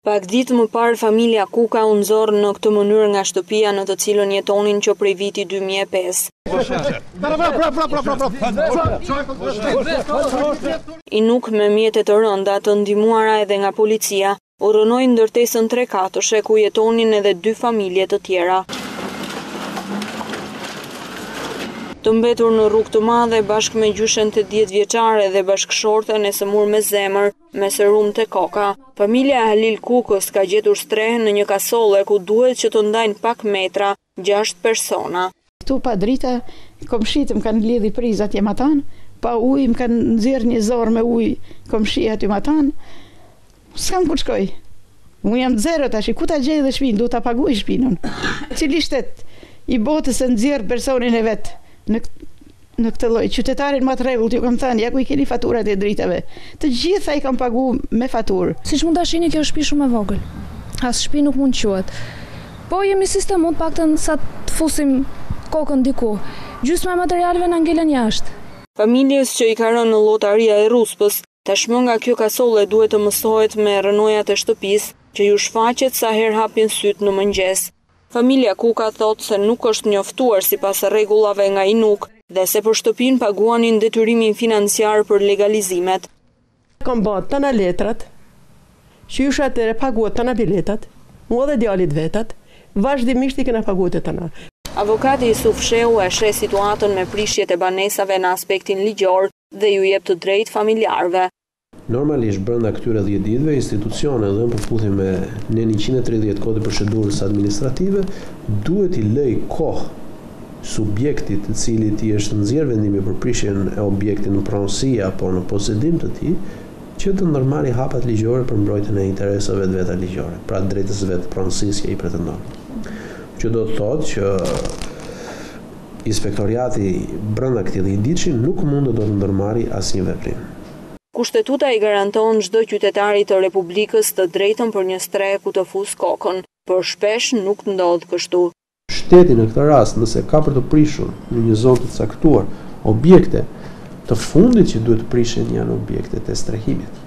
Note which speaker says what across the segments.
Speaker 1: Pak ditë më parë familja Kuka u nxorr në këtë mënyrë nga shtëpia në të cilën jetonin që prej viti 2005. Inuk me mjete të rënda të ndihmuara edhe nga policia u rënoi ndërtesën 3 katëshe ku jetonin edhe 2 familje të tjera. Të mbetur në rrugë të madhe bashkë me gjyshen të 10 vjeçare dhe bashkëshorten e sëmur me zemër me serum te koka. Familja Halil Kukës ka gjetur strehën në një kasolle ku duhet që të ndajnë pak metra 6 persona.
Speaker 2: Këtu pa drita, komshit më kanë lidhi prizat jem atan, pa ujë më kanë nxjerrë një zorë me ujë komshia aty matan. S'kam ku shkoj. Unë jam zero tash, ku ta gjej dhe shtëpinë, duhet ta paguaj shtëpinë. Cili shtet i botës e nxjerr personin e vet. Në këtë lloj, qytetarin më të rregullt ju kam thënë, ja ku i keni faturat e dritave. Të gjitha i kam paguar me faturë.
Speaker 3: Siç mund ta shihni, kjo është shtëpi shumë e vogël. As shtëpi nuk mund quhet. Po jemi sistem mund paktën sa të fusim kokën diku. Gjysma e materialeve na ngelen jashtë.
Speaker 1: Familjes që i ka rënë në llotaria e Ruspës, tashmë nga kjo kasolle duhet të mësohet me rënojat e shtëpisë që ju shfaqet sa herë hapin syt në mëngjes. Familja Kuka thot se nuk është njoftuar sipas rregullave nga Inuk dhe se për shtëpinë paguanin detyrimin financiar për legalizimet.
Speaker 4: Kam bërë tëna letrat, qysha atëre paguat tëna biletat, mua dhe djalit vetat, vazhdimisht i kena paguat e tëna.
Speaker 1: Avokati Yusuf Shehu e sheh situatën me prishjet e banesave në aspektin ligjor dhe ju jep të drejtë familjarëve.
Speaker 5: Normalisht brenda këtyre 10 ditëve institucionet dhe në përputhje me në 130 kodit procedurës administrative duhet i lëj kohë subjektit i cili i është nxjerrë vendimi për prishjen e objektit në pronësi apo në posedim të tij që të ndërmarrë hapat ligjore për mbrojtjen e interesave të veta ligjore, pra drejtës vetë pronësisë që i pretendon. Që do të thotë që inspektoriati brenda këtij 10 ditëshi nuk mund të ndërmarrë asnjë veprim.
Speaker 1: Kushtetuta i garanton çdo qytetari të Republikës të drejtën për një strehë ku të fusë kokën, por shpesh nuk ndodh kështu.
Speaker 5: Shteti në këtë rast, nëse ka për të prishur në një zonë të caktuar objekte të fundit që duhet të prishen janë objektet e strehimit.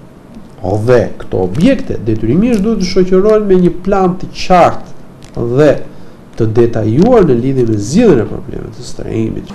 Speaker 5: Dhe këto objekte detyrimisht duhet të shoqërohen me një plan të qartë dhe të detajuar në lidhje me zgjidhjen e problemit të strehimit.